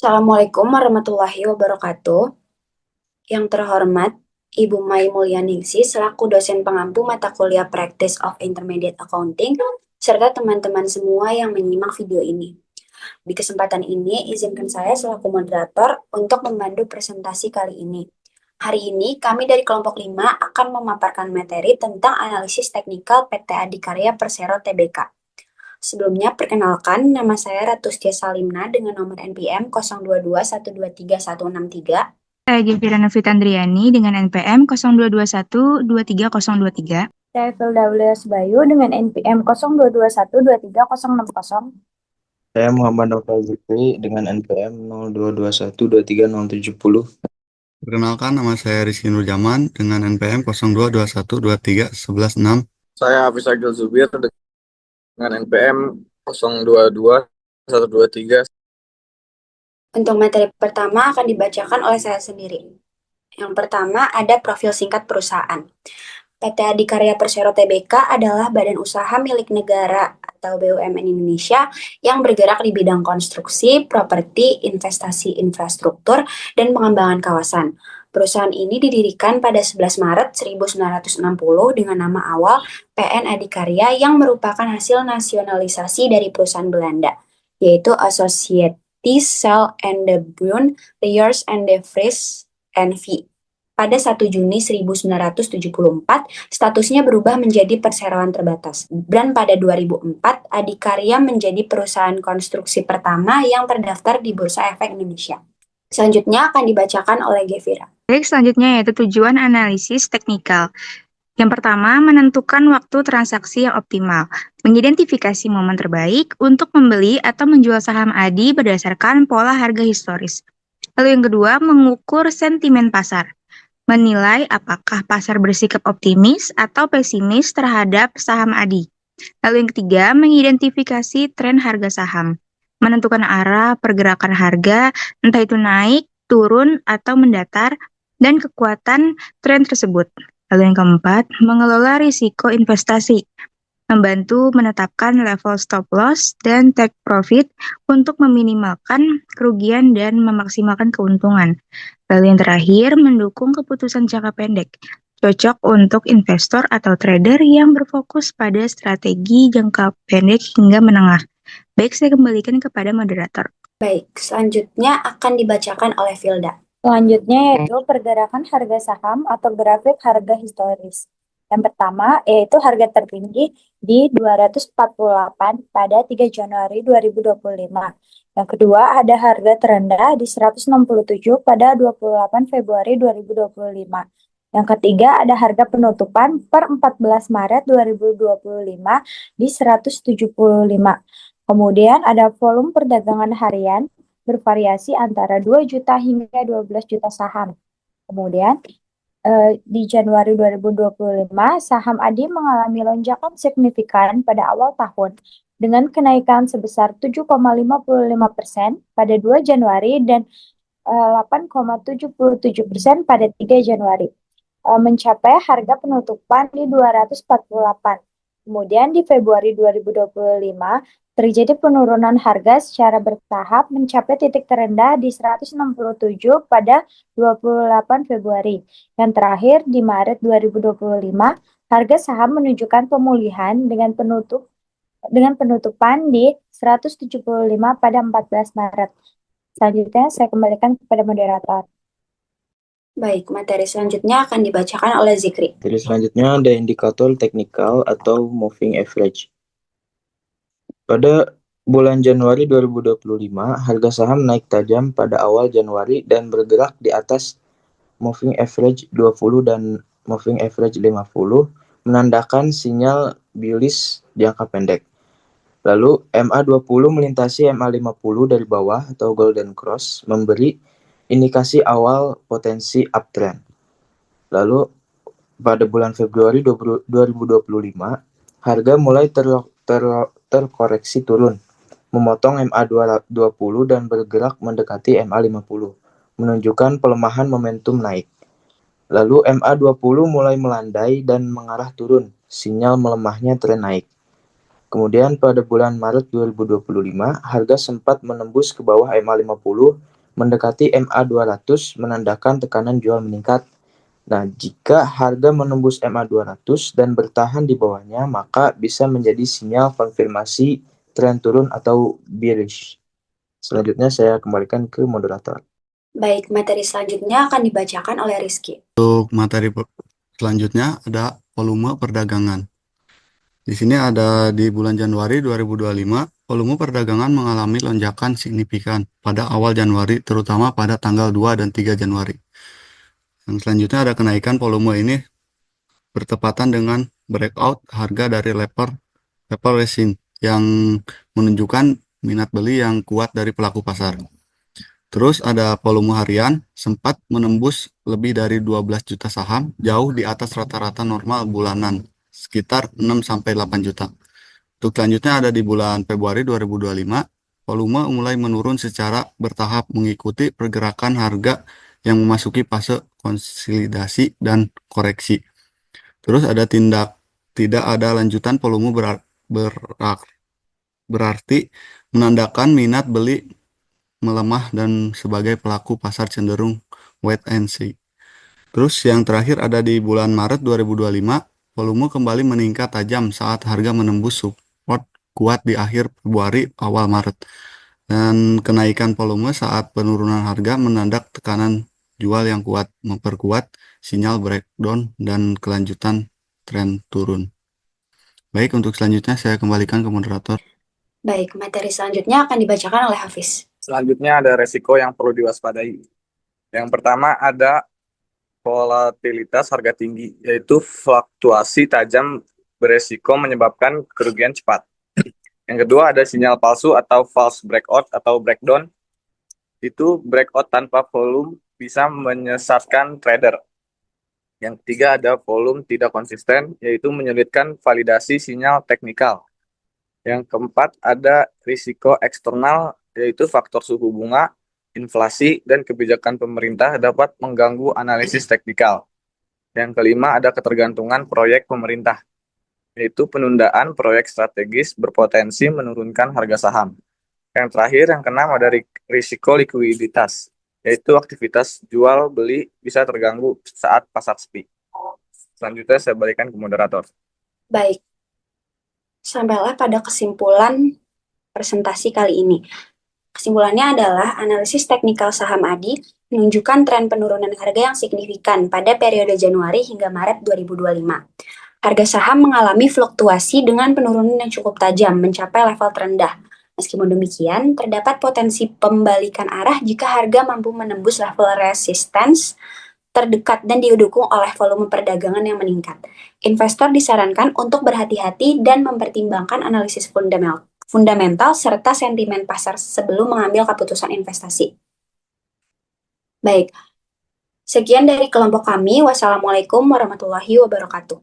Assalamualaikum warahmatullahi wabarakatuh. Yang terhormat, Ibu Mai Mulyaningsih selaku dosen pengampu mata kuliah Practice of Intermediate Accounting, serta teman-teman semua yang menyimak video ini. Di kesempatan ini, izinkan saya selaku moderator untuk memandu presentasi kali ini. Hari ini, kami dari kelompok 5 akan memaparkan materi tentang analisis teknikal PT Adikarya Persero Tbk. Sebelumnya, perkenalkan, nama saya Ratustia Salimna dengan nomor NPM 0221231163. Saya Gevira Novitandriani dengan NPM 0221230023. Saya Filda Aulia Subayu dengan NPM 0221230060. Saya Muhammad Novel Zikri dengan NPM 0221230070. Perkenalkan, nama saya Rizky Nurjaman dengan NPM 0221231116. Saya Hafiz Agil Zubir dengan NPM 022123. Untuk materi pertama akan dibacakan oleh saya sendiri. Yang pertama ada profil singkat perusahaan. PT Adikarya Persero Tbk adalah badan usaha milik negara atau BUMN Indonesia yang bergerak di bidang konstruksi, properti, investasi infrastruktur, dan pengembangan kawasan. Perusahaan ini didirikan pada 11 Maret 1960 dengan nama awal PN Adikarya yang merupakan hasil nasionalisasi dari perusahaan Belanda, yaitu Society Shell and de Bruin, Liers and de Vries NV. Pada 1 Juni 1974, statusnya berubah menjadi perseroan terbatas. Dan pada 2004, Adikarya menjadi perusahaan konstruksi pertama yang terdaftar di Bursa Efek Indonesia. Selanjutnya akan dibacakan oleh Gevira. Baik, selanjutnya yaitu tujuan analisis teknikal. Yang pertama, menentukan waktu transaksi yang optimal, mengidentifikasi momen terbaik untuk membeli atau menjual saham ADI berdasarkan pola harga historis. Lalu yang kedua, mengukur sentimen pasar, menilai apakah pasar bersikap optimis atau pesimis terhadap saham ADI. Lalu yang ketiga, mengidentifikasi tren harga saham, menentukan arah pergerakan harga, entah itu naik, turun, atau mendatar, dan kekuatan tren tersebut. Lalu yang keempat, mengelola risiko investasi, membantu menetapkan level stop loss dan take profit untuk meminimalkan kerugian dan memaksimalkan keuntungan. Lalu yang terakhir, mendukung keputusan jangka pendek, cocok untuk investor atau trader yang berfokus pada strategi jangka pendek hingga menengah. Baik, saya kembalikan kepada moderator. Baik, selanjutnya akan dibacakan oleh Filda. Selanjutnya yaitu pergerakan harga saham atau grafik harga historis. Yang pertama yaitu harga tertinggi di 248 pada 3 Januari 2025. Yang kedua ada harga terendah di 167 pada 28 Februari 2025. Yang ketiga ada harga penutupan per 14 Maret 2025 di 175. Kemudian ada volume perdagangan harian bervariasi antara 2 juta hingga 12 juta saham. Kemudian di Januari 2025, saham ADI mengalami lonjakan signifikan pada awal tahun dengan kenaikan sebesar 7,55% pada 2 Januari dan 8,77% pada 3 Januari. Mencapai harga penutupan di 248. Kemudian di Februari 2025, terjadi penurunan harga secara bertahap mencapai titik terendah di 167 pada 28 Februari. Yang terakhir di Maret 2025, harga saham menunjukkan pemulihan dengan penutupan di 175 pada 14 Maret. Selanjutnya saya kembalikan kepada moderator. Baik, materi selanjutnya akan dibacakan oleh Zikri. Materi selanjutnya ada indikator teknikal atau moving average. Pada bulan Januari 2025, harga saham naik tajam pada awal Januari dan bergerak di atas moving average 20 dan moving average 50, menandakan sinyal bullish jangka pendek. Lalu MA20 melintasi MA50 dari bawah atau golden cross, memberi indikasi awal potensi uptrend. Lalu pada bulan Februari 2025, harga mulai terkoreksi turun, memotong MA20 dan bergerak mendekati MA50, menunjukkan pelemahan momentum naik. Lalu MA20 mulai melandai dan mengarah turun, sinyal melemahnya tren naik. Kemudian pada bulan Maret 2025, harga sempat menembus ke bawah MA50 mendekati MA 200 menandakan tekanan jual meningkat. Nah, jika harga menembus MA 200 dan bertahan di bawahnya, maka bisa menjadi sinyal konfirmasi tren turun atau bearish. Selanjutnya saya kembalikan ke moderator. Baik, materi selanjutnya akan dibacakan oleh Rizky. Untuk materi selanjutnya ada volume perdagangan. Di sini ada di bulan Januari 2025, volume perdagangan mengalami lonjakan signifikan pada awal Januari, terutama pada tanggal 2 dan 3 Januari. Yang selanjutnya ada kenaikan volume ini bertepatan dengan breakout harga dari level resing yang menunjukkan minat beli yang kuat dari pelaku pasar. Terus ada volume harian sempat menembus lebih dari 12 juta saham, jauh di atas rata-rata normal bulanan, sekitar 6-8 juta. Untuk selanjutnya ada di bulan Februari 2025, volume mulai menurun secara bertahap mengikuti pergerakan harga yang memasuki fase konsolidasi dan koreksi. Terus ada tidak ada lanjutan volume berarti menandakan minat beli melemah dan sebagai pelaku pasar cenderung wait and see. Terus yang terakhir ada di bulan Maret 2025, volume kembali meningkat tajam saat harga menembus support kuat di akhir Februari awal Maret. Dan kenaikan volume saat penurunan harga menandak tekanan jual yang kuat, memperkuat sinyal breakdown dan kelanjutan tren turun. Baik, untuk selanjutnya saya kembalikan ke moderator. Baik, materi selanjutnya akan dibacakan oleh Hafiz. Selanjutnya ada resiko yang perlu diwaspadai. Yang pertama ada volatilitas harga tinggi, yaitu fluktuasi tajam beresiko menyebabkan kerugian cepat. Yang kedua ada sinyal palsu atau false breakout atau breakdown. Itu breakout tanpa volume bisa menyesatkan trader. Yang ketiga ada volume tidak konsisten, yaitu menyulitkan validasi sinyal teknikal. Yang keempat ada risiko eksternal, yaitu faktor suku bunga, inflasi, dan kebijakan pemerintah dapat mengganggu analisis teknikal. Yang kelima ada ketergantungan proyek pemerintah, yaitu penundaan proyek strategis berpotensi menurunkan harga saham. Yang terakhir, yang keenam ada risiko likuiditas, yaitu aktivitas jual beli bisa terganggu saat pasar sepi. Selanjutnya saya balikan ke moderator. Baik, sampailah pada kesimpulan presentasi kali ini. Kesimpulannya adalah analisis teknikal saham ADI menunjukkan tren penurunan harga yang signifikan pada periode Januari hingga Maret 2025. Harga saham mengalami fluktuasi dengan penurunan yang cukup tajam mencapai level terendah. Meskipun demikian, terdapat potensi pembalikan arah jika harga mampu menembus level resistance terdekat dan didukung oleh volume perdagangan yang meningkat. Investor disarankan untuk berhati-hati dan mempertimbangkan analisis fundamental serta sentimen pasar sebelum mengambil keputusan investasi. Baik, sekian dari kelompok kami. Wassalamualaikum warahmatullahi wabarakatuh.